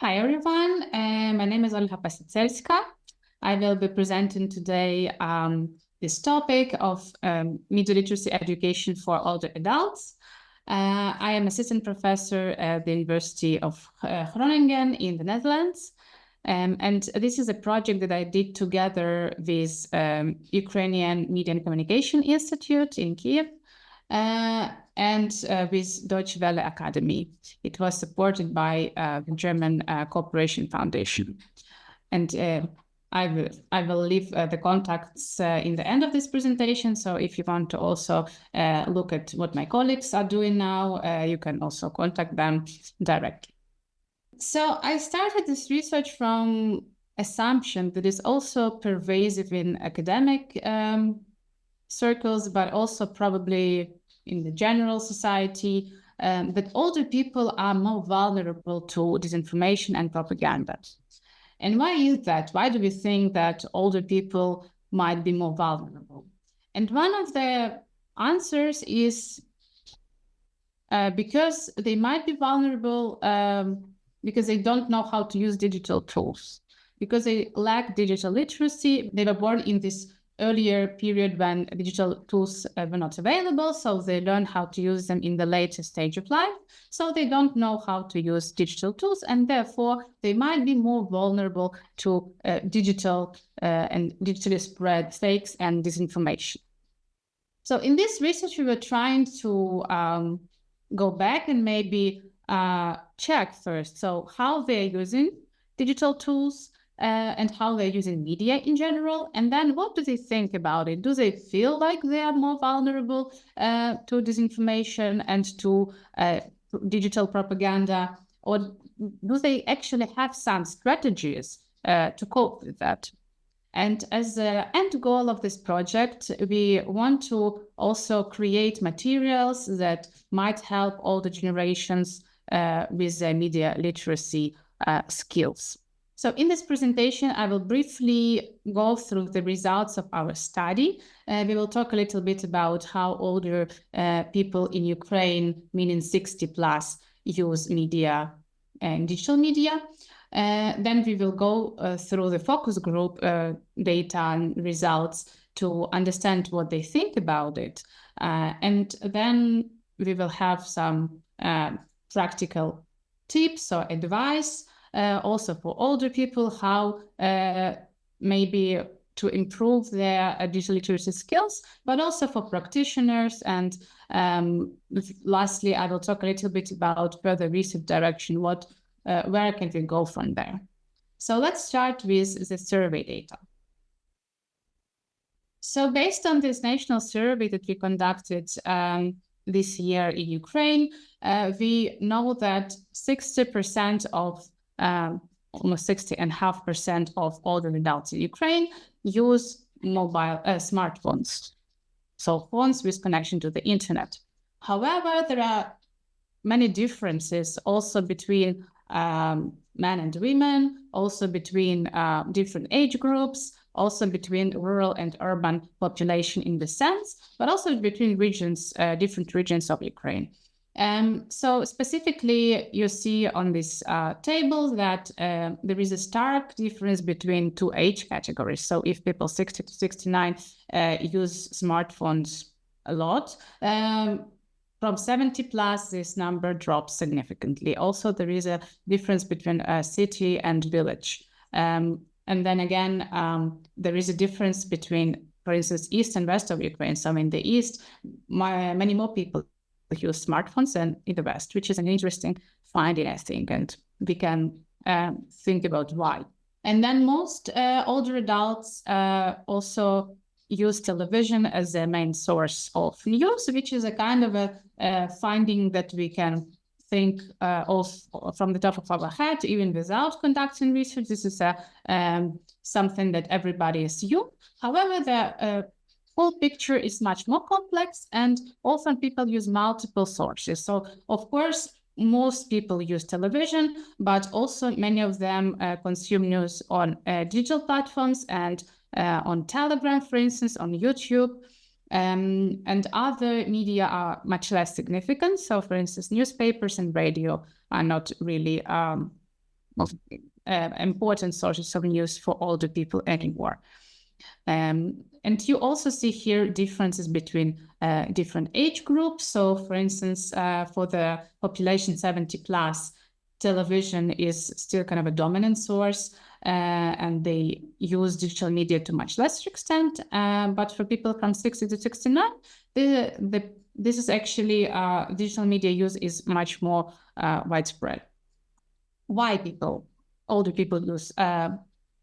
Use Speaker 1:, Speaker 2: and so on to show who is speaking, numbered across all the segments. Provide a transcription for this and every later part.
Speaker 1: Hi everyone, my name is Ольga Pасіцельська. I will be presenting today this topic of media literacy education for older adults. I am assistant professor at the University of Groningen in the Netherlands. And this is a project that I did together with Ukrainian Media and Communication Institute in Kiev and with Deutsche Welle Academy. It was supported by the German Cooperation Foundation. And I will leave the contacts in the end of this presentation. So if you want to also look at what my colleagues are doing now, you can also contact them directly. So I started this research from assumption that is also pervasive in academic circles, but also probably in the general society, that older people are more vulnerable to disinformation and propaganda. And why is that? Why do we think that older people might be more vulnerable? And one of the answers is because they might be vulnerable because they don't know how to use digital tools, because they lack digital literacy. They were born in this earlier period when digital tools were not available, so they learn how to use them in the later stage of life. So they don't know how to use digital tools, and therefore they might be more vulnerable to digital and digitally spread fakes and disinformation. So in this research, we were trying to go back and maybe check first, so how they're using digital tools, and how they're using media in general, and then what do they think about it? Do they feel like they are more vulnerable to disinformation and to digital propaganda, or do they actually have some strategies to cope with that? And as the end goal of this project, we want to also create materials that might help older generations with their media literacy skills. So in this presentation, I will briefly go through the results of our study. We will talk a little bit about how older people in Ukraine, meaning 60 plus, use media and digital media. Then we will go through the focus group data and results to understand what they think about it. And then we will have some practical tips or advice also for older people, how maybe to improve their digital literacy skills, but also for practitioners. And lastly, I will talk a little bit about further research direction, where can we go from there. So let's start with the survey data. So based on this national survey that we conducted this year in Ukraine, we know that 60% of almost 60.5% of older adults in Ukraine use mobile smartphones, so phones with connection to the internet. However, there are many differences also between men and women, also between different age groups, also between rural and urban population in the sense, but also between regions, different regions of Ukraine. So specifically, you see on this table that there is a stark difference between two age categories. So if people 60 to 69 use smartphones a lot, from 70 plus, this number drops significantly. Also, there is a difference between city and village. And then again, there is a difference between, for instance, east and west of Ukraine. So in the east, many more people use smartphones than in the West, which is an interesting finding, I think, and we can think about why. And then most older adults also use television as their main source of news, which is a kind of a finding that we can think also from the top of our head, even without conducting research. This is something that everybody assumes. However, the whole picture is much more complex, and often people use multiple sources. So, of course, most people use television, but also many of them consume news on digital platforms and on Telegram, for instance, on YouTube. And other media are much less significant. So, for instance, newspapers and radio are not really important sources of news for older people anymore. And you also see here differences between different age groups. So, for instance, for the population 70 plus, television is still kind of a dominant source, and they use digital media to much lesser extent. But for people from 60 to 69, this is actually digital media use is much more widespread. Why older people use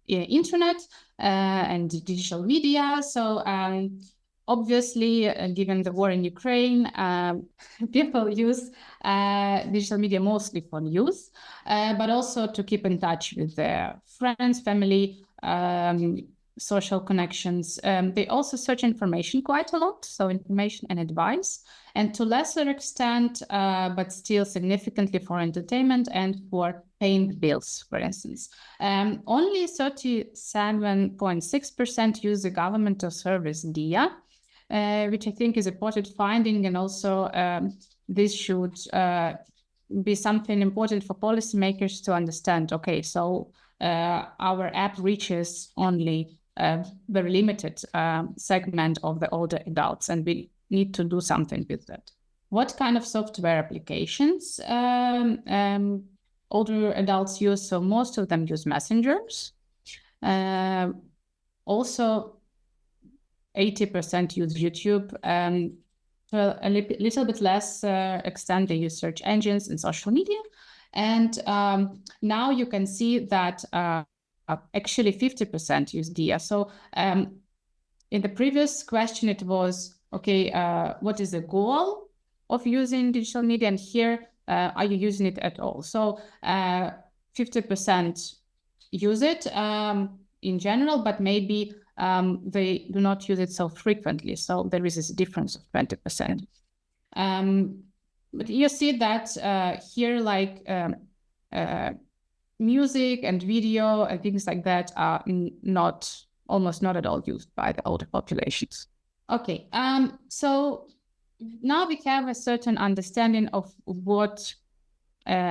Speaker 1: internet and digital media? So obviously, given the war in Ukraine, people use digital media mostly for news, but also to keep in touch with their friends, family, social connections. They also search information quite a lot, so information and advice, and to lesser extent, but still significantly for entertainment and for paying bills, for instance. Only 37.6% use the governmental service DIA, which I think is a important finding, and also this should be something important for policymakers to understand. Okay, so our app reaches only a very limited segment of the older adults, and we need to do something with that. What kind of software applications older adults use? So most of them use messengers. Also, 80% use YouTube. To a little bit less extent, they use search engines and social media. And now you can see that actually 50% use DIA. So in the previous question, it was, okay, what is the goal of using digital media? And here, are you using it at all? So 50% use it in general, but maybe they do not use it so frequently. So there is this difference of 20%. But you see that here, like music and video and things like that are almost not at all used by the older populations. Okay, so now we have a certain understanding of what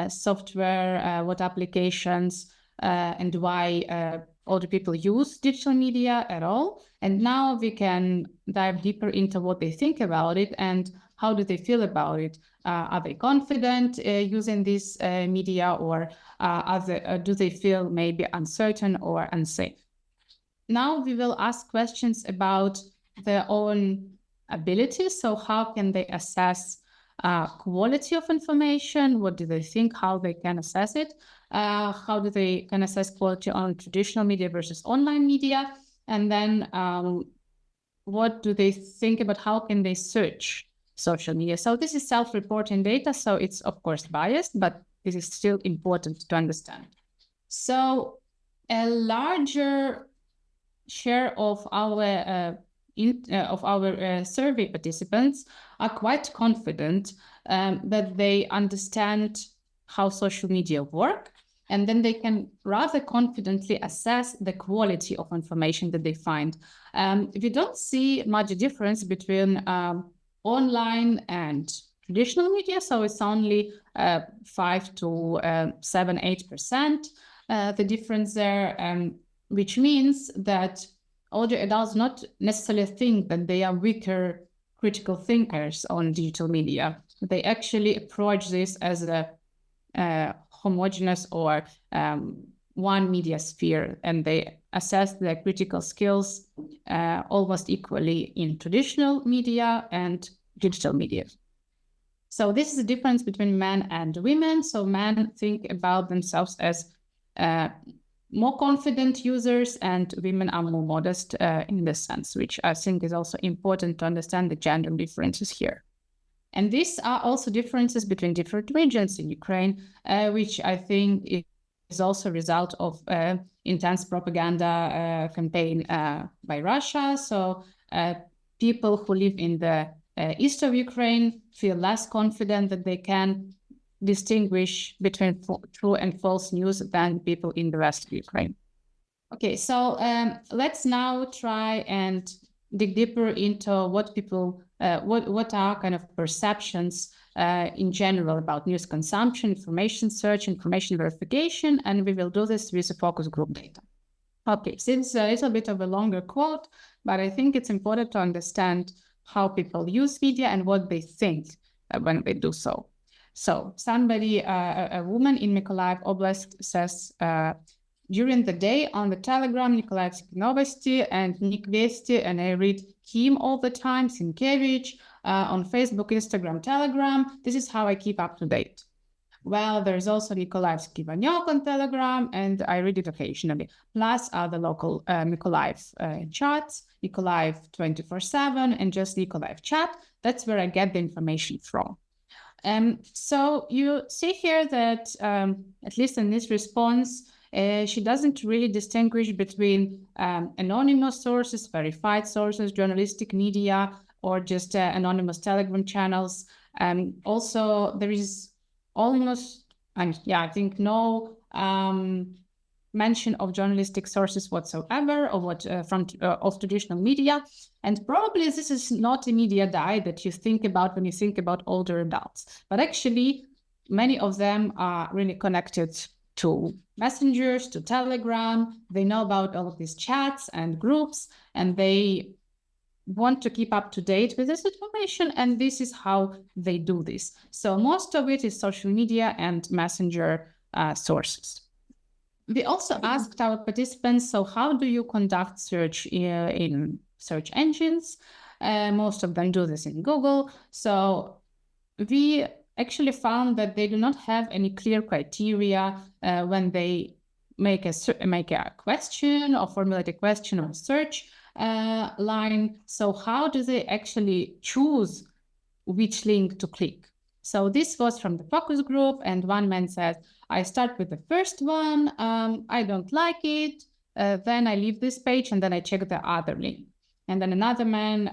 Speaker 1: software, what applications, and why older people use digital media at all. And now we can dive deeper into what they think about it and how do they feel about it. Are they confident using this media, or do they feel maybe uncertain or unsafe? Now we will ask questions about their own abilities. So how can they assess quality of information? What do they think? How they can assess it? How do they can assess quality on traditional media versus online media? And then what do they think about how can they search social media? So this is self-reporting data, so it's of course biased, but this is still important to understand. So a larger share of our survey participants are quite confident that they understand how social media work, and then they can rather confidently assess the quality of information that they find. We don't see much difference between online and traditional media, so it's only 5 to 7-8% the difference there, which means that older adults not necessarily think that they are weaker critical thinkers on digital media. They actually approach this as a homogeneous or one media sphere, and they assess their critical skills almost equally in traditional media and digital media. So this is the difference between men and women. So men think about themselves as more confident users, and women are more modest in this sense, which I think is also important to understand the gender differences here. And these are also differences between different regions in Ukraine, which I think is also a result of intense propaganda campaign by Russia. So people who live in the east of Ukraine feel less confident that they can distinguish between true and false news than people in the west of Ukraine. Okay, so let's now try and dig deeper into what people, what are kind of perceptions in general about news consumption, information search, information verification, and we will do this with the focus group data. Okay, so it's a little bit of a longer quote, but I think it's important to understand how people use media and what they think when they do so. So somebody, a woman in Mykolaiv Oblast says, during the day on the Telegram, Nikolaevsky Novosti and Nik Vesti, and I read him all the time, Sienkiewicz, on Facebook, Instagram, Telegram. This is how I keep up to date. Well, there's also Nikolaevsky Vanyok on Telegram, and I read it occasionally. Plus the local Mykolaiv chats, Mykolaiv 24/7, and just Mykolaiv chat. That's where I get the information from. So you see here that, at least in this response, she doesn't really distinguish between anonymous sources, verified sources, journalistic media, or just anonymous Telegram channels. Also, there is almost, I think no mention of journalistic sources whatsoever, or of traditional media. And probably this is not a media diet that you think about when you think about older adults. But actually, many of them are really connected to messengers, to Telegram. They know about all of these chats and groups, and they want to keep up to date with this information, and this is how they do this. So most of it is social media and messenger sources. We also asked our participants, so how do you conduct search in search engines? Most of them do this in Google. So we actually found that they do not have any clear criteria when they make a question or formulate a question or search line. So how do they actually choose which link to click? So this was from the focus group, and one man said, I start with the first one, I don't like it, then I leave this page and then I check the other link. And then another man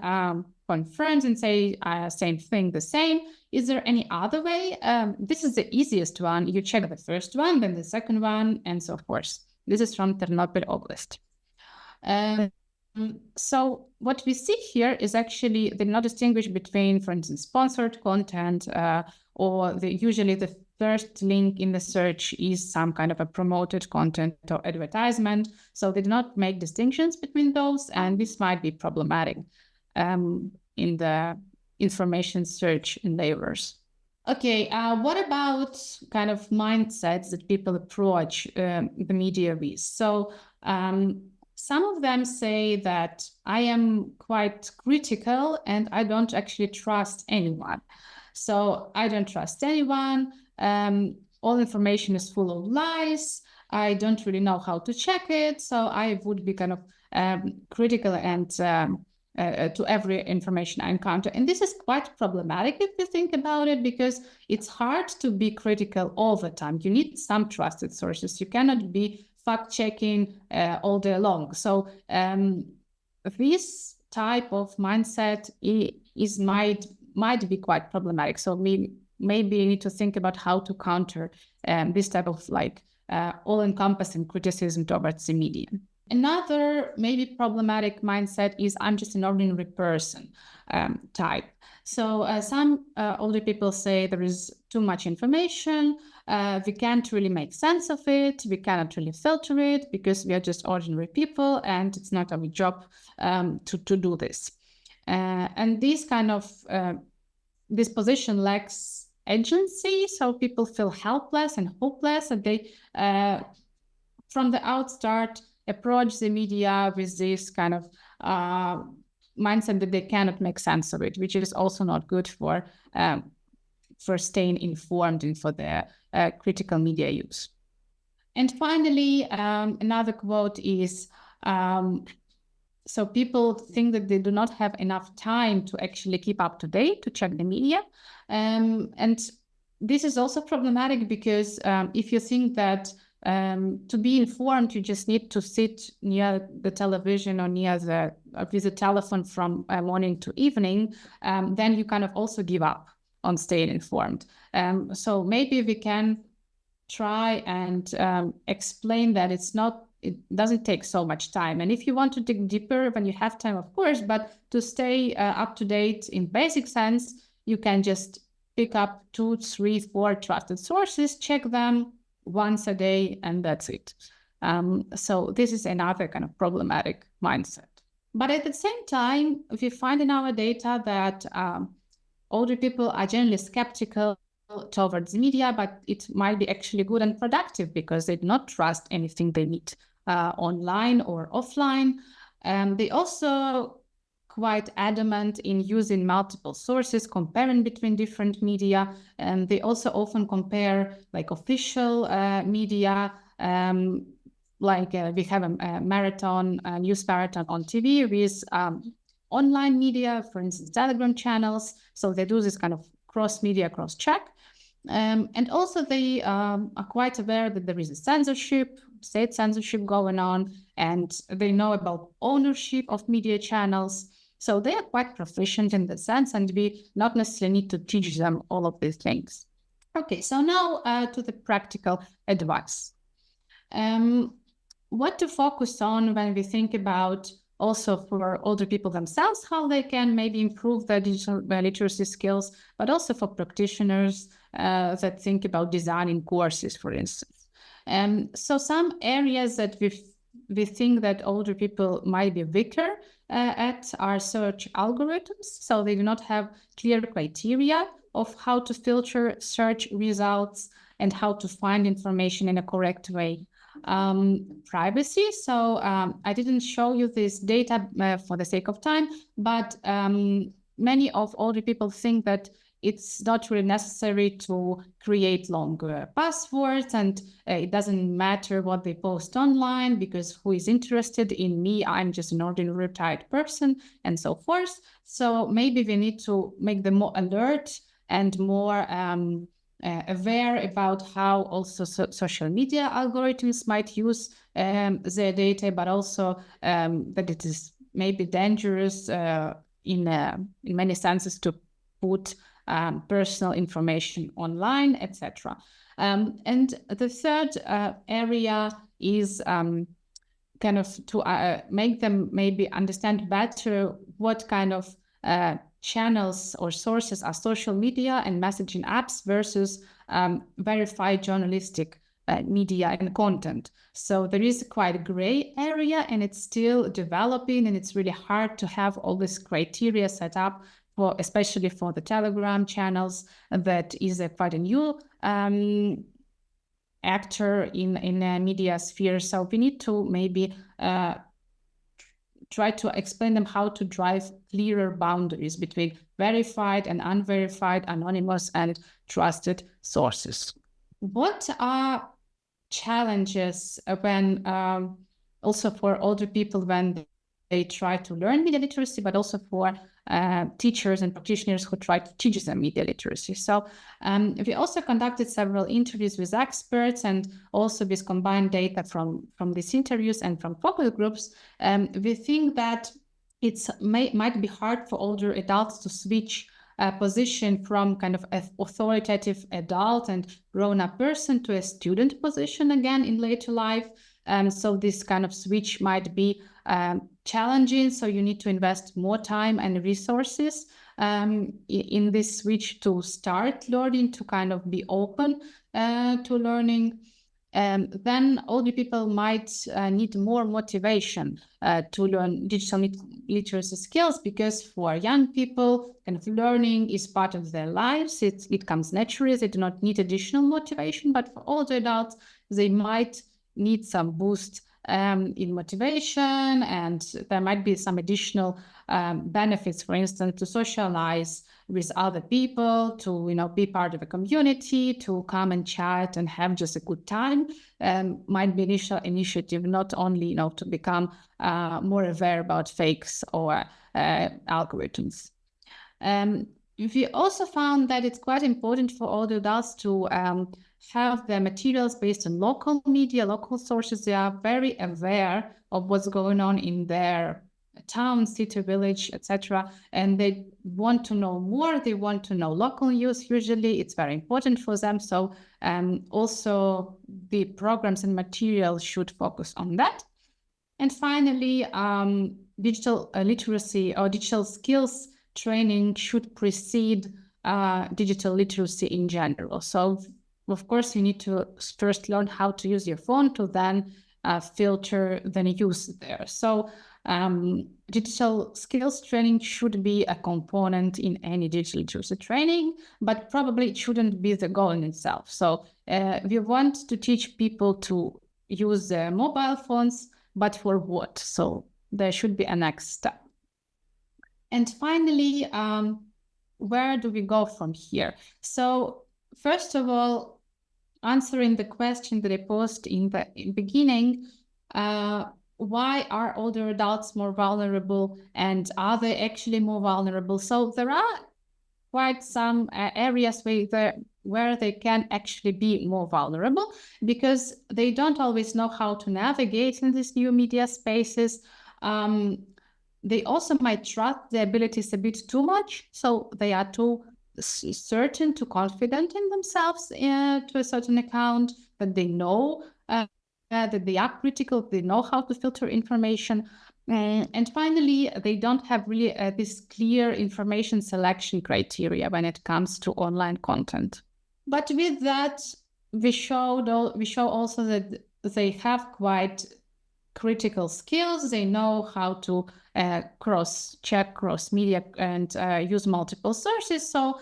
Speaker 1: confirms and say, same thing, the same. Is there any other way? This is the easiest one. You check the first one, then the second one, and so forth. This is from Ternopil Oblast. So what we see here is actually they not distinguish between, for instance, sponsored content, or usually the first link in the search is some kind of a promoted content or advertisement. So they do not make distinctions between those, and this might be problematic in the information search enablers. Okay, what about kind of mindsets that people approach the media with? So some of them say that I am quite critical and I don't actually trust anyone. So I don't trust anyone. All information is full of lies. I don't really know how to check it. So I would be kind of critical and to every information I encounter. And this is quite problematic if you think about it, because it's hard to be critical all the time. You need some trusted sources. You cannot be fact-checking all day long. So this type of mindset might be quite problematic. So we maybe need to think about how to counter this type of all-encompassing criticism towards the media. Another maybe problematic mindset is I'm just an ordinary person type. So some older people say there is too much information, we can't really make sense of it, we cannot really filter it because we are just ordinary people and it's not our job to do this. And this kind of, this position lacks agency, so people feel helpless and hopeless, and they, from the outstart, approach the media with this kind of mindset that they cannot make sense of it, which is also not good for staying informed and for the critical media use. And finally, another quote is, so people think that they do not have enough time to actually keep up to date, to check the media. And this is also problematic because if you think that to be informed, you just need to sit near the television or near with the telephone from morning to evening, then you kind of also give up on staying informed. So maybe we can try and explain that it doesn't take so much time. And if you want to dig deeper when you have time, of course, but to stay up to date in basic sense, you can just pick up 2, 3, 4 trusted sources, check them once a day, and that's it. So this is another kind of problematic mindset. But at the same time, we find in our data that older people are generally skeptical towards media, but it might be actually good and productive because they do not trust anything they meet online or offline. They also quite adamant in using multiple sources, comparing between different media, and they also often compare like official media, we have a marathon, a news marathon on TV with online media, for instance, Telegram channels. So they do this kind of cross-media, cross-check. And also they are quite aware that there is a state censorship going on, and they know about ownership of media channels. So they are quite proficient in the sense, and we not necessarily need to teach them all of these things. Okay, so now to the practical advice. What to focus on when we think about also for older people themselves, how they can maybe improve their digital literacy skills, but also for practitioners that think about designing courses, for instance. So some areas that we think that older people might be weaker at are search algorithms. So they do not have clear criteria of how to filter search results and how to find information in a correct way. Privacy. So I didn't show you this data for the sake of time, but many of older people think that it's not really necessary to create longer passwords, and it doesn't matter what they post online because who is interested in me? I'm just an ordinary retired person, and so forth. So maybe we need to make them more alert and more aware about how also social media algorithms might use their data, but also that it is maybe dangerous in many senses to put personal information online, etc. And the third area is kind of to make them maybe understand better what kind of channels or sources are social media and messaging apps versus verified journalistic media and content. So there is quite a gray area, and it's still developing, and it's really hard to have all this criteria set up for, especially for the Telegram channels, that is quite a new actor in a media sphere. So we need to maybe try to explain them how to drive clearer boundaries between verified and unverified, anonymous and trusted sources. What are challenges when also for older people when they try to learn media literacy, but also for teachers and practitioners who try to teach them media literacy? So we also conducted several interviews with experts, and also with combined data from these interviews and from focus groups. We think that might be hard for older adults to switch position from kind of authoritative adult and grown-up person to a student position again in later life. So this kind of switch might be challenging. So you need to invest more time and resources in this switch to start learning, to kind of be open to learning. Then older people might need more motivation to learn digital literacy skills, because for young people, kind of learning is part of their lives. It comes naturally. They do not need additional motivation. But for older adults, they might need some boost in motivation, and there might be some additional benefits, for instance, to socialize with other people, to be part of a community, to come and chat and have just a good time. Might be initial initiative, not only to become more aware about fakes or algorithms. We also found that it's quite important for older adults to have their materials based on local media, local sources. They are very aware of what's going on in their town, city, village, etc. And they want to know more. They want to know local news. Usually it's very important for them. So also the programs and materials should focus on that. And finally, digital literacy or digital skills training should precede digital literacy in general. So, of course, you need to first learn how to use your phone to then filter the news there. So digital skills training should be a component in any digital literacy training, but probably it shouldn't be the goal in itself. So we want to teach people to use their mobile phones, but for what? So there should be a next step. And finally, where do we go from here? So first of all, answering the question that I posed in the beginning, why are older adults more vulnerable, and are they actually more vulnerable? So there are quite some areas where they can actually be more vulnerable, because they don't always know how to navigate in these new media spaces. They also might trust their abilities a bit too much, so they are too certain, too confident in themselves to a certain account, that they know that they are critical, they know how to filter information. And finally, they don't have really this clear information selection criteria when it comes to online content. But with that, we show also that they have quite critical skills. They know how to cross-check cross-media and use multiple sources. So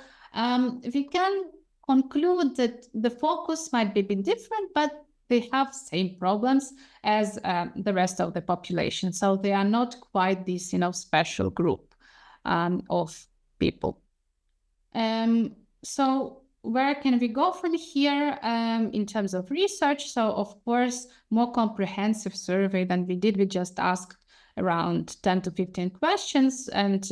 Speaker 1: we can conclude that the focus might be a bit different, but they have same problems as the rest of the population. So they are not quite this, special group of people. So where can we go from here in terms of research? So of course, more comprehensive survey than we did. We just asked around 10 to 15 questions, and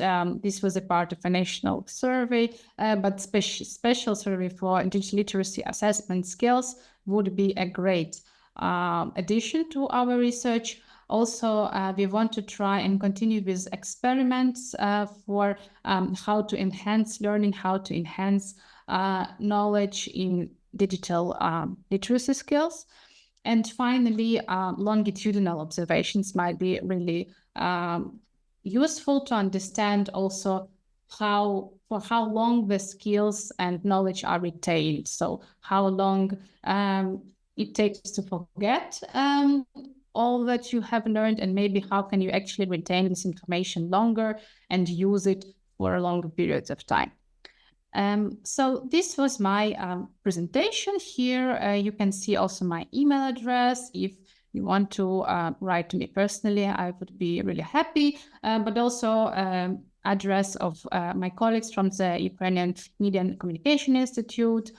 Speaker 1: this was a part of a national survey, but special survey for digital literacy assessment skills would be a great addition to our research. Also, we want to try and continue with experiments for how to enhance learning, how to enhance knowledge in digital literacy skills. And finally, longitudinal observations might be really useful to understand also for how long the skills and knowledge are retained. So how long it takes to forget all that you have learned, and maybe how can you actually retain this information longer and use it for longer periods of time. So this was my presentation here. You can see also my email address. If you want to write to me personally, I would be really happy, but also address of my colleagues from the Ukrainian Media and Communication Institute.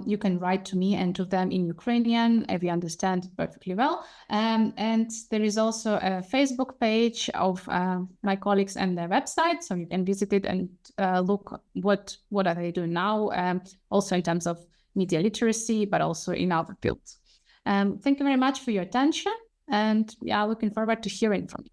Speaker 1: You can write to me and to them in Ukrainian, if you understand it perfectly well. And there is also a Facebook page of my colleagues and their website, so you can visit it and look what are they doing now, also in terms of media literacy, but also in other fields. Thank you very much for your attention, and looking forward to hearing from you.